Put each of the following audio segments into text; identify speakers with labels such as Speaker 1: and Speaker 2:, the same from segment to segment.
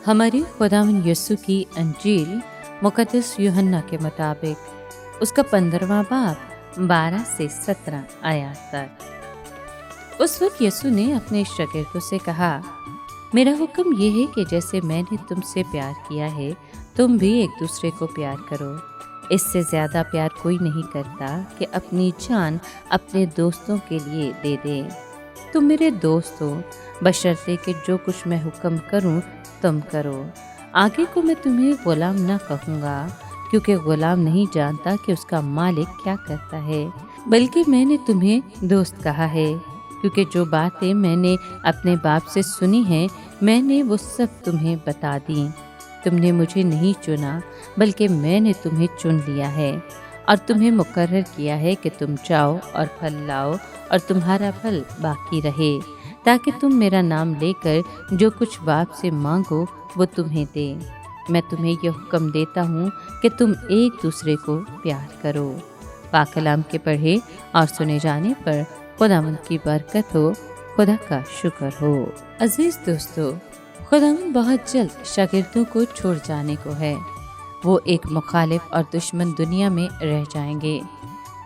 Speaker 1: हमारे खुदावंद यीशु की अंजील मुकद्दस यूहन्ना के मुताबिक उसका 15वां बाब 12 से 17 आयत तक। उस वक्त यीशु ने अपने शागिर्दों से कहा, मेरा हुक्म ये है कि जैसे मैंने तुमसे प्यार किया है तुम भी एक दूसरे को प्यार करो। इससे ज़्यादा प्यार कोई नहीं करता कि अपनी जान अपने दोस्तों के लिए दे दे। तुम मेरे दोस्त हो बशर्ते कि जो कुछ मैं हुक्म करूं तुम करो। आगे को मैं तुम्हें गुलाम न कहूँगा, क्योंकि गुलाम नहीं जानता कि उसका मालिक क्या करता है, बल्कि मैंने तुम्हें दोस्त कहा है, क्योंकि जो बातें मैंने अपने बाप से सुनी हैं मैंने वो सब तुम्हें बता दी। तुमने मुझे नहीं चुना बल्कि मैंने तुम्हें चुन लिया है और तुम्हें मुकर्रर किया है कि तुम जाओ और फल लाओ और तुम्हारा फल बाकी रहे, ताकि तुम मेरा नाम लेकर जो कुछ बाप से मांगो वो तुम्हें दे। मैं तुम्हें यह हुक्म देता हूँ कि तुम एक दूसरे को प्यार करो। पाक कलाम के पढ़े और सुने जाने पर खुदावंद की बरकत हो, खुदा का शुक्र हो। अजीज दोस्तों, खुदावंद बहुत जल्द शागिर्दों को छोड़ जाने को है। वो एक मुखालिफ और दुश्मन दुनिया में रह जाएंगे।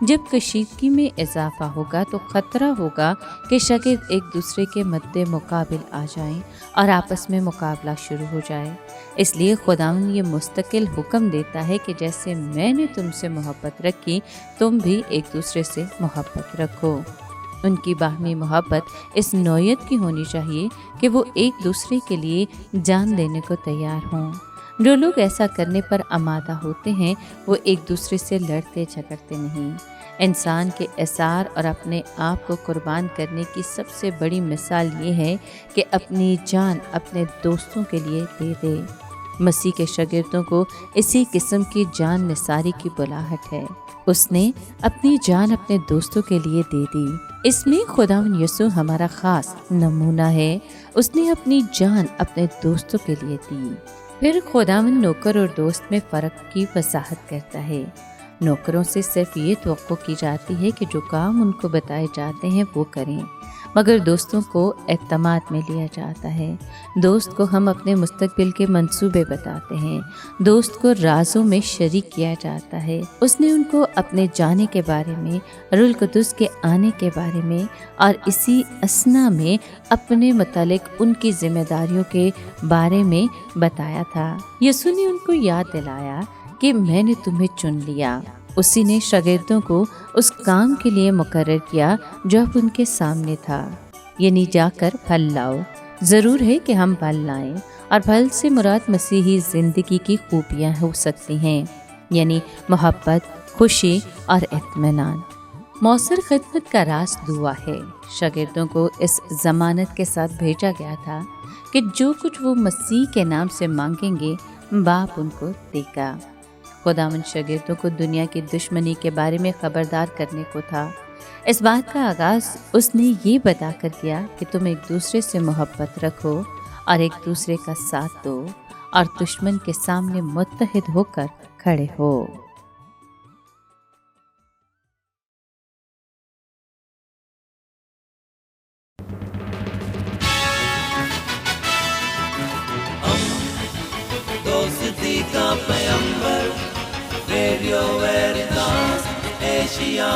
Speaker 1: जब कशीदगी में इजाफा होगा तो ख़तरा होगा कि शागिर्द एक दूसरे के मद्दे मुकाबिल आ जाएं और आपस में मुकाबला शुरू हो जाए। इसलिए खुदावंद ये मुस्तकिल हुक्म देता है कि जैसे मैंने तुमसे मोहब्बत रखी तुम भी एक दूसरे से मोहब्बत रखो। उनकी बाहमी मोहब्बत इस नौयत की होनी चाहिए कि वो एक दूसरे के लिए जान देने को तैयार हों। जो लोग ऐसा करने पर आमादा होते हैं वो एक दूसरे से लड़ते झगड़ते नहीं। इंसान के एसार और अपने आप को कुर्बान करने की सबसे बड़ी मिसाल ये है कि अपनी जान अपने दोस्तों के लिए दे दे। मसीह के शागिर्दों को इसी किस्म की जान निसारी की बुलाहट है। उसने अपनी जान अपने दोस्तों के लिए दे दी। इसमें खुदावंद यीशु हमारा खास नमूना है। उसने अपनी जान अपने दोस्तों के लिए दी। फिर खुदावंद नौकर और दोस्त में फ़र्क की वजाहत करता है। नौकरों से सिर्फ ये तवक्को की जाती है कि जो काम उनको बताए जाते हैं वो करें, मगर दोस्तों को एतमाद में लिया जाता है। दोस्त को हम अपने मुस्तकबिल के मंसूबे बताते हैं। दोस्त को राज़ों में शरीक किया जाता है। उसने उनको अपने जाने के बारे में, रूहुल कुद्दुस के आने के बारे में और इसी असना में अपने मुतालिक उनकी जिम्मेदारियों के बारे में बताया था। यीशु ने उनको याद दिलाया कि मैंने तुम्हें चुन लिया। उसी ने शागिर्दों को उस काम के लिए मुकर्रर किया जो अब उनके सामने था, यानी जाकर फल लाओ। ज़रूर है कि हम फल लाएं, और फल से मुराद मसीही ज़िंदगी की खूबियाँ हो सकती हैं, यानी मोहब्बत, खुशी और इत्मीनान। मौसर खिदमत का राज दुआ है। शागिर्दों को इस ज़मानत के साथ भेजा गया था कि जो कुछ वो मसीह के नाम से मांगेंगे बाप उनको देगा। खुदावंद शागिर्दों को दुनिया की दुश्मनी के बारे में खबरदार करने को था। इस बात का आगाज़ उसने ये बताकर किया कि तुम एक दूसरे से मोहब्बत रखो और एक दूसरे का साथ दो और दुश्मन के सामने मुत्तहिद होकर खड़े हो।
Speaker 2: दोस्ती का पैगंबर, रेडियो वेरितास एशिया।